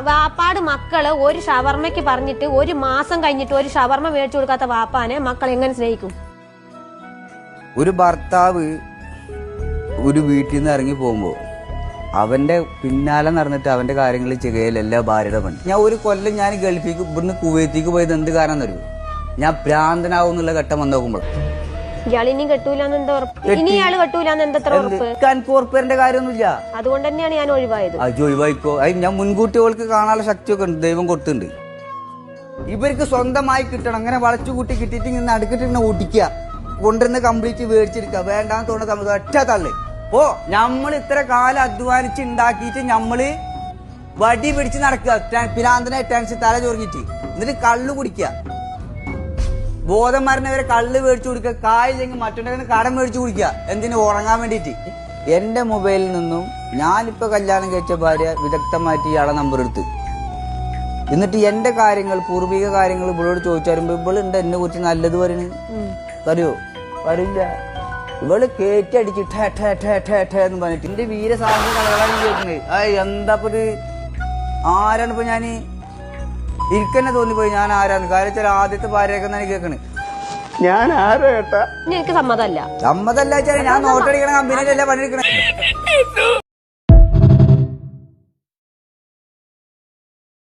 വാപ്പാട് മക്കള് ഒരു ഷവർമ്മയ്ക്ക് പറഞ്ഞിട്ട് ഒരു മാസം കഴിഞ്ഞിട്ട് ഒരു ഷവർമ്മ മേടിച്ചു കൊടുക്കാത്ത വാപ്പാനെ മക്കൾ എങ്ങനെ സ്നേഹിക്കും? ഒരു ഭർത്താവ് ഒരു വീട്ടിൽ നിന്ന് ഇറങ്ങി പോകുമ്പോ അവന്റെ പിന്നാലെ നടന്നിട്ട് അവന്റെ കാര്യങ്ങൾ ചെയ്യലല്ല ഭാര്യയുടെ പണി. ഞാൻ ഒരു കൊല്ലം ഞാൻ ഗൾഫിക്ക് ഇവിടുന്ന് കുവൈത്തേക്ക് പോയത് എന്ത് കാരണം തരൂ, ഞാൻ ഭ്രാന്തനാവും എന്നുള്ള ഘട്ടം വന്ന് നോക്കുമ്പോൾ ഇയാളിനി കെട്ടൂലെന്ന് എന്താ ഉറപ്പ്? ഇനി ഇയാള് കെട്ടൂലെന്ന് എന്തത്ര ഉറപ്പ്? എനിക്ക് ഉറപ്പേണ്ട കാര്യമൊന്നുമില്ല. അതുകൊണ്ട് തന്നെയാണ് ഞാൻ ഒഴിവായത്. ഒഴിവായിക്കോ, ഞാൻ മുൻകൂട്ടി അവൾക്ക് കാണാനുള്ള ശക്തിയൊക്കെ ഉണ്ട്, ദൈവം കൊടുത്തിട്ടുണ്ട്. ഇവർക്ക് സ്വന്തമായി കിട്ടണം. അങ്ങനെ വളച്ചു കൂട്ടി കിട്ടിയിട്ട് ഇങ്ങനെ അടുക്കിട്ട് ഇങ്ങനെ ഓടിക്കുക, കൊണ്ടുവന്ന് കംപ്ലീറ്റ് മേടിച്ചെടുക്കുക, വേണ്ടാന്ന് തോന്നുന്ന സമയത്ത് ഒറ്റ തള്ളി. ഓ നമ്മൾ ഇത്ര കാലം അധ്വാനിച്ച് ഉണ്ടാക്കിയിട്ട് നമ്മള് വടി പിടിച്ച് നടക്കുക, പിരാന്തനെ ടെൻഷൻ തല ചൊറിഞ്ഞിട്ട്, എന്നിട്ട് കള്ളു കുടിക്കുക, ബോധം മരണവരെ കള്ള് മേടിച്ചു കൊടുക്കുക, കായില്ലെങ്കിൽ മറ്റുണ്ടെങ്കിൽ കടം മേടിച്ചു കുടിക്കുക. എന്തിനു? ഉറങ്ങാൻ വേണ്ടിയിട്ട്. എന്റെ മൊബൈലിൽ നിന്നും ഞാനിപ്പോ കല്യാണം കഴിച്ച ഭാര്യ വിദഗ്ധമായിട്ട് ഇയാളെ നമ്പർ എടുത്ത്, എന്നിട്ട് എന്റെ കാര്യങ്ങൾ പൂർവിക കാര്യങ്ങൾ ഇവളോട് ചോദിച്ചാലും ഇവളുണ്ട് എന്നെ കുറിച്ച് നല്ലത് പറയുന്നത് അറിയോ? പറയില്ല. ഇവള് കേറ്റടിച്ച് എന്ന് പറഞ്ഞിട്ട് എന്റെ വീരസാഹസ കളകളാണ് കേൾക്കുന്നത്. എന്താപ്പത് ആരാണ് ഇപ്പൊ ഞാന് ഇരിക്കന്നെ തോന്നിപ്പോയി ഞാൻ ആരാന്ന്. കാര്യം വെച്ചാൽ ആദ്യത്തെ ഭാര്യയൊക്കെ തന്നെ കേൾക്കണേ. ഞാൻ ആരോ കേട്ടാ എനിക്ക് സമ്മതമല്ല. സമ്മതല്ല വെച്ചാൽ ഞാൻ നോട്ടടിക്കണ കമ്പനിയിലല്ല പണിയെടുക്കണേ.